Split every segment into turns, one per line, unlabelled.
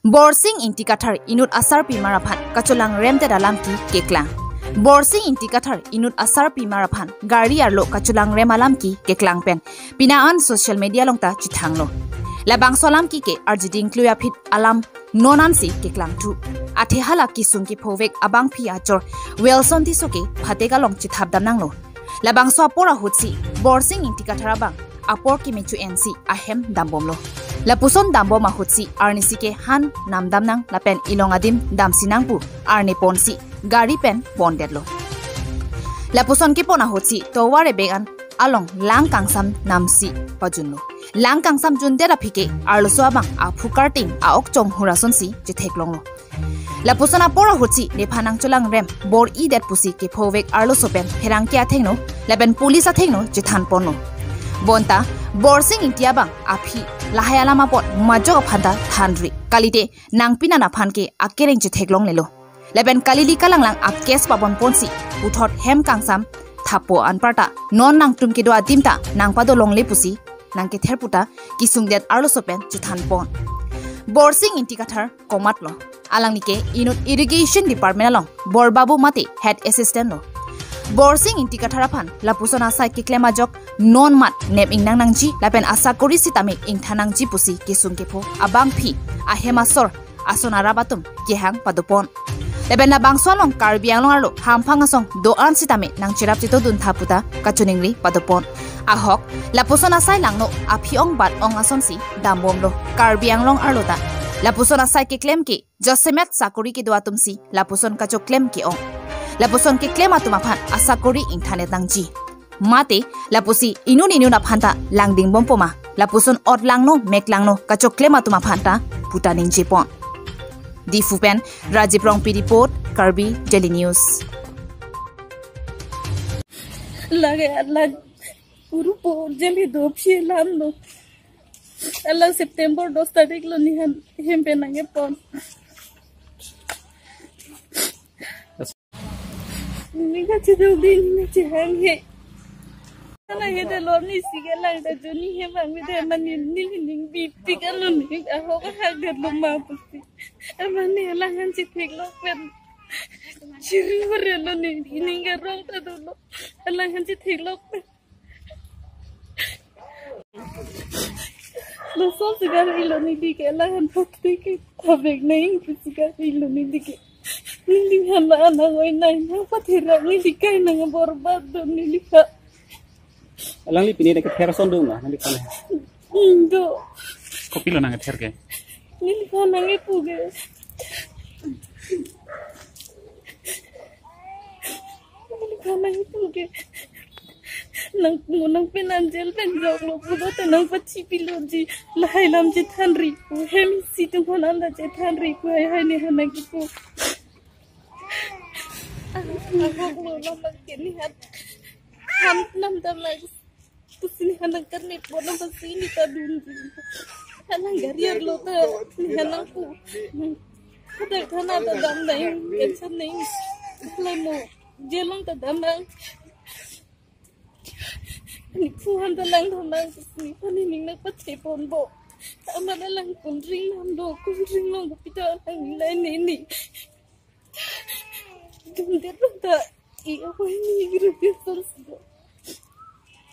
Borsing inti kathar inut asar pi maraphan kacholang remte dalam ki keklang. Borsing inti kathar inut asar pi maraphan gari arlo kacholang rem alam ki keklang pen. Pinaan social media longta chithanglo. Labang solam ki ke arjiding kluya phit alam nonan si keklang tu. Athe hala ki sung ki phovek abang phi achor Wilson ti soke phatega long chithap damnang lo. Labang so apora hutsi borsing inti kathar abang apor ki mechu NC ahem dambom lo. Lapuson dambo mahutsi arnisi ke han namdam nang lapen ilong adim damsinang pu arne ponsi gari pen bonded lo. Lapuson ke pona hutsi toware began along lang kangsam namsi pajun lo. Lang kangsam jun dera phike arloso abang a phukarting a okchong hurason si jiteklong lo. Lapuson apora hutsi ne phanang cholang rem bor I det pusi ke phovek arloso pen pherang ke athengno lapen police athengno jithan ponno. Bonta borsing intia bang api lahaya lama pot majok phanda thandri kalite nangpina na phanke akereng che theklong lelo leben kalili kalanglang akes pabon ponsi uthot hem kangsam thapo anparta non nang tumke do adimta nangpa do longle pusi nangke therputa kisungdet arlo sopen chithan pon borsing inti kathar komat lo alangnike inut irrigation department along borbabu mate head assistant lo borsing inti katharapan lapusona sai ki klemajok non mat nep ingnang nangji lapen asa kori sitame ingthanangji pusi kisung kepo abang phi ahemasor asona rabatum kehang padupon leben na bangsolong karbianglong arlo hamphang asong do an sitame nang chirap chito dun thaputa kachuningri padupon ahok lapusona sai langno aphiong bat ong asonsi dambom lo karbianglong arlo ta lapusona sai ki klem ki josemet sakuri ki doatumsi lapuson kacho klem ki ong Lapuson ke klema tumaphan asakori internet nangji. Mate lapusi inun na phanta langding bompoma. Lapuson ot langno mek langno kacho klema tumaphanta putaning jepon. Di Fupen Rajiv Rongpi report Karbi Daily News.
Lage Allah urupo jeli do phi lamno. Allah September 2 tarik lo nihan hempe nange pon. Nika chidul din ni chihang he. Kana he de lo ni sige lang da juni he bang de man ni ning bi pikan lo ni a ho ka hak de lo ma pusi. Man ni lang han chi thik lo pen. Chiri hore lo ni ning ga rong ta do lo. Lang han chi thik lo pen. Lo so sigar ilo ni di ke lang han phok ti ke thabek nei sigar ilo ni di ke. Hindi hana ana hoy nai na pathira ni likai na borbad do ni lika
alang li pini de thera son do na ni khane
do
kopi lo na ther ke
ni lika na nge puge ni lika na nge puge nang penanjel pen jok lo pudo te nang pachi piloji lahai lam je thanri ku hem situ khonan da je thanri ku hai ni hana ki ku aku lo makin lihat nam damai kusini hanang karne bono basini ta dunji hanang gariar lo ta hanang ku ada khana ta dam nai tension nai lai mo jelong ta dam nang ni phuhan ta lang thamang kusini pani ning nak pache pon bo amana lang kun ring nam do kun ring long ko pita lang lai ni ni Kemudian tak, apa ini grup sosial.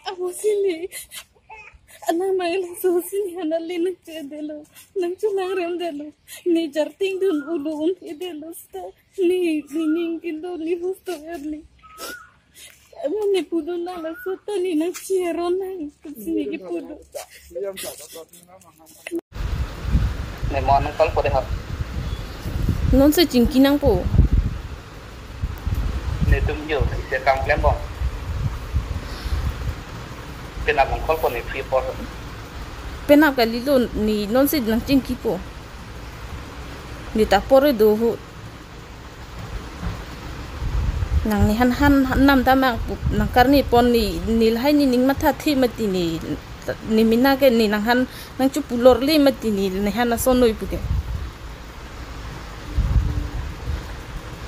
Apa sini? Anak main sosial anak linak cedelo, nang culang rem delo. Ni jarting dun ulu unti delo sta. Ni ningkin do ni husto erni. Ama ni pudu na la sota ni na ciero nang sini ki pudu.
Ne manang kal pode ha.
Non se cingkinang po.
Ne tum yo se kang klem bong penap ng kol ko ni free for
Penap kali lo ni non se nang cingki po. Ni tapore do hu. Nang ni han nam tamang nang karni pon ni lahai ni ning matha thi mati ni mina ke ni nang han nang chu pulor le mati ni han sonoi puke.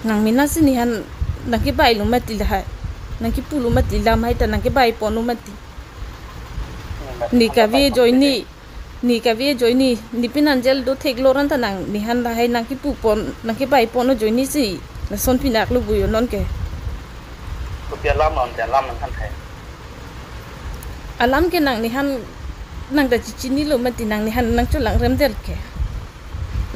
Nang mina si ni han nangki bai lu mati lahai nangki pulu mati lam hai ta nangki bai ponu mati ni ka vi join ni นี่กับวิจอยนี่เป็นอันเจลดูเทคโลรันตะนังนี่ฮันได้ให้นังกิปูปอนนังกิไปปอนจอยนี่สิแล้วส่วนพี่นักลูกบุยนนแก
กูเปลี่ยนล้ำนอนแต่ล้ำมันทันไทย
อาล้ำแกนังนี่ฮันนังแต่จินี่ลูกมันตีนังนี่ฮันนังจุลังเริ่มเจลแก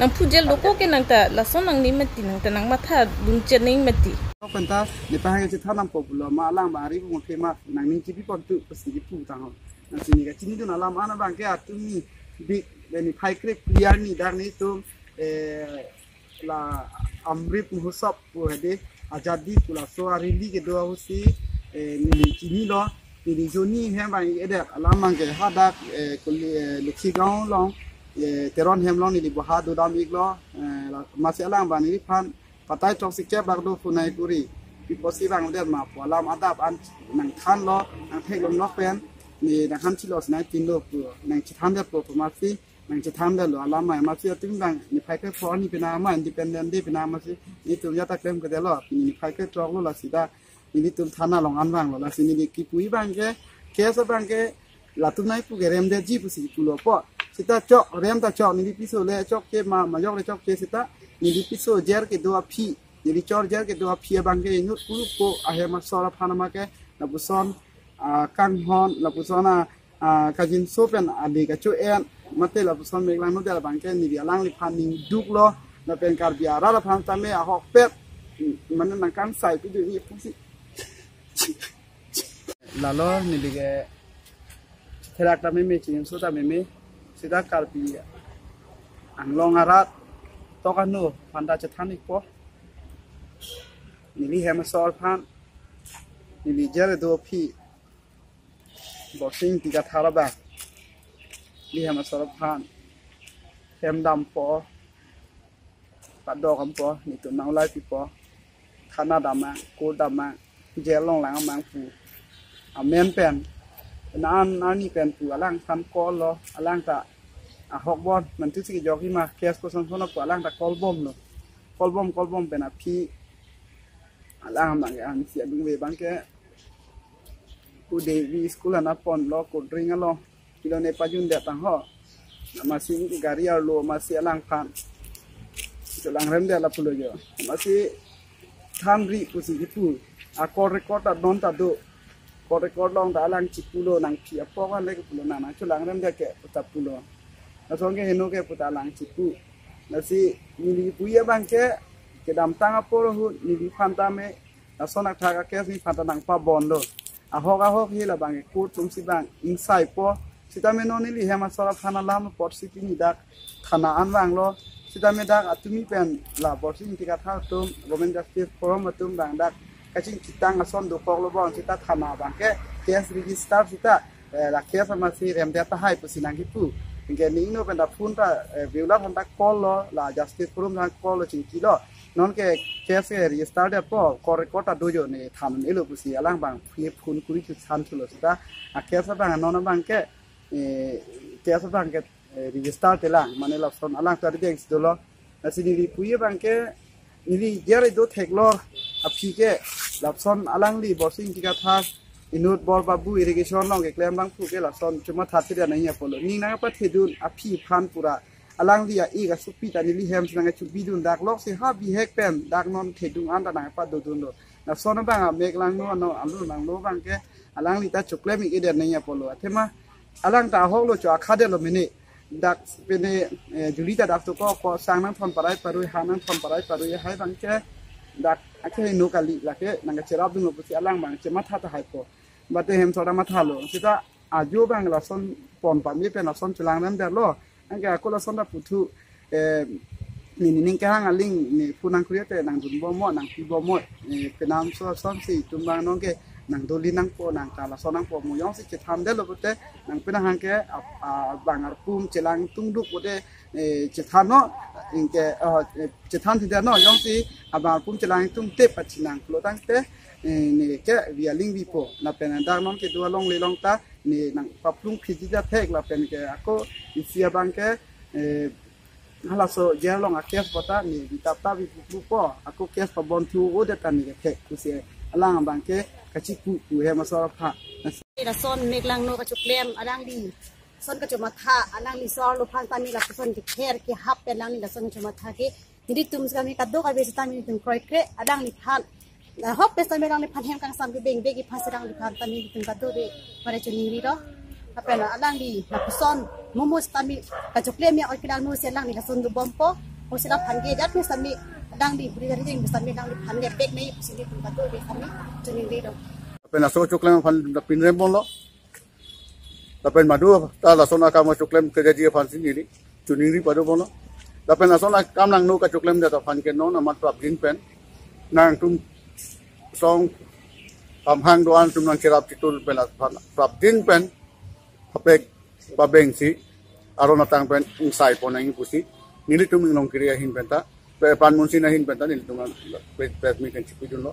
นังผู้เจลลูกก็แกนังแต่ละส่วนนังนี่มันตีนังแต่นังมาถ้าดุนเจนี่มันตี
ก็เป็นตาในภาคจะท่านำปบุลมาล่างบารีบุญเทมานังนี้จีบีปอนตุภาษีผู้ต่างหากนั่นสินี่ก็จีนี่ตัวนั้นล่างอันนั้นบางแกตุมีบิ๊กนี่ไพ่คลิปเรียนนี่ดังนี้ตุละอัมริบมุสบผู้เหตุอาจารย์ดีผู้ละสวารีลีก็ดูเอาสินี่จีนี่ล้อนี่โจนี่เห็นบางเอเดอร์ล่างบางแกฮาดักคนลูกศิษย์ก้าวลองเทรอนเฮมลองนี่บัวฮาดูดามิกล้อมาเสียล่างบางนี่พันปัตตาจอกสิเก็บบักดูฟุนัยกุรีพิโพสีบางเดือนมาพอลามอาดับอันนังทันล้อนังเทกลมนกเป็นนี่นังฮันชิลอสนัยกินโลตัวนังจิทันเดือดโปรมาซีนังจิทันเดือดหล่อลามใหม่มาซีตึ้งบางนี่ไพ่แค่พอนี่เป็นอามาอินดิเพนเดนต์เป็นอามาซีนี่ตัวยัตตะเกมก็เดี๋ยวล้อนี่ไพ่แค่จอกล้อละสิดานี่ตัวทันน่ะลองอันบางล้อละสินี่ดิกิปุยบางแค่สบางแค่ละตัวไหนผู้เกเรมเดจีปุสิปุโลปอสิตาจอกเรมตาจอกนี่ดิพิโซเล่จอกเกมายอกเลยจอกเกสิตานี่ดิพิโซเจอร์เกดัวพีนี่ดิจอร์เจอร์เกดัวพีบางเกยุดกุลุโกอาเฮมาสอลพานามาเกนับบุษอนกังฮอนนับบุษอนกาจินโซเป็นอดีกจูเอ็นมาเตลับบุษอนเมกลางโนเดลบางเกนี่ดิลังลิพันนิงดุกโลนับเป็นการบิอาราลพันตามเมอหอกเป็ดมันนังการใส่ไปดูนี่ปุ๊บสิลาโลนี่ดิเกเทลักตามเมจินโซตามเมสิดาการบิอังลองอารัตตอกันโนพันดาจะทันอีกปอนี่ลิเฮมาสอลพันนี่ลิเจอร์ดูพี่บอกสิ่งที่จะทาระแบบลิเฮมาสอลพันเฮมดำปอปัดดอกกันปอนี่ตัวน้องไล่พี่ปอขานาดำมาโกดำมาเจลลงหลังมังฟูอเมนเป็นนั่นนี่เป็นผู้อลังทันกอลล้ออลังตาฮอกบอลมันทุกสิ่งยกขึ้นมาแคสก็ส่งคนละผู้อลังตากอลบอมเนาะกอลบอมเป็นพี่ล่างบางอย่างเสียบึงเวบางแกกูเดวีสกุลนับปอนล้อกดริงล้อกิโลเนปาจุนเดตังห่อมาซิงการิอาโลมาเสียล่างพันจะล่างเริ่มเดลับพูเลยเยอะมาซิทำรีกุสิจิปูอากอร์เรคอร์ดดอนตัดดูกอร์เรคอร์ดลองแต่ล่างจิปูโลนังเพียพอกันเล็กปูโลนังจะล่างเริ่มเดแกปุตตะปูโลแล้วสองแกเห็นโอแกปุตตะล่างจิปูแล้วสิมีลีปูเยบางแกke dam tanga poro hu ni di phanta me asona thaga kes ni phanta nang pa bondo ahok hi la bang ku tum si bang inside po sita me no ni li hema sara phana lam pot si ni dak thana an wang lo sita me dak atumi pen la pot si ti ka tha tum government justice forum atum bang dak kachin kitang ason do pok lo bon sita thana bang ke kes register sita la kes ma si rem ta hai pu sinang ki pu ke ni no pen da phun ta viula phanta call lo la justice forum na call lo chin ki lo non ke case register de po correcta dojo ne tham ne lo pusi alang bang phi phun kuri chu chan chulo sta a case bang non bang ke case bang ke register te lang mane la son alang ta de do lo asini ri pui bang ke ni jere do thek lo a phi ke la son alang li bossing ti ka tha inut bor babu irrigation long ke klem bang phu ke la son chuma tha ti da nai ya polo ni na pa thedun a phi phan pura alang dia i ga supi ta ni li hem sanga chu bidun dak lok si ha bi hek pen dak non thedung an ta na pa do dun do na son bang a mek lang no alu nang lo bang ke alang li ta chukle mi ke der nai ya polo athema alang ta hok lo cha kha de lo mini dak pene juli ta dak to ko sang nang thon parai parui ha nang thon parai parui hai bang ke dak akhe no kali la ke nang che rab dun lo pu si alang bang che ma tha ta hai po ba te hem so da ma tha lo sita ajo bang la son pon pa mi pen la son chulang nam der lo angka ko la son da putu ni ka hang aling ni punang kriya te nang dun bo mo nang pi bo mo penam so son si tumbang nong ke nang doli nang po nang kala son nang po mo yong si che tham de lo te nang pena hang ke bang ar pum chelang tung duk bo de che tham no ingke che tham ti de no yong si abang pum chelang tung te pa chinang lo tang te ni ke via ling vi po na pena dang non ke dua long le long ta ni nang paplung phiji ja thek la pen ke ako isia bang ke hala so jelong akes bota ni ditata bi pu po aku kes pa bon thu o de tan ni ke ku se alang bang ke kachi pu he ma so pha
ra son mek lang no ka chuklem adang di son ka cuma tha anang ni sor lu phan tami la son ki kher ki hap pe lang ni la son cuma tha ki jadi tum kami kaddo ka besi tami tum kroi kre adang ni phan hop pe tami lang ni phan hem kang sam ki beng begi phan serang ni phan tami tum kaddo de pare chuni ri do apa na adang di la son momos tami ka chokle mi oi kilang nu se lang ni la son du bompo o sila phan ge jat ni sami adang di buri dari ding sami lang ni phan ge bek ni sini tum kaddo de sami chuni ri do
apa na so chokle phan pin rem bon lo tapi madu ta la sona ka ma choklem ke ji phan sin ni chuning ri padu bon lo tapi na sona kam nang nu ka choklem ja ta phan ke no na mat prap din pen nang tum song pam hang doan tum nang cherap titul pela prap din pen hapek ba beng si arona tang pen insai pon nang pusi ni tum nong kriya hin pen ta pe pan mun sin hin pen ta ni tum pe mi kan chipi dun lo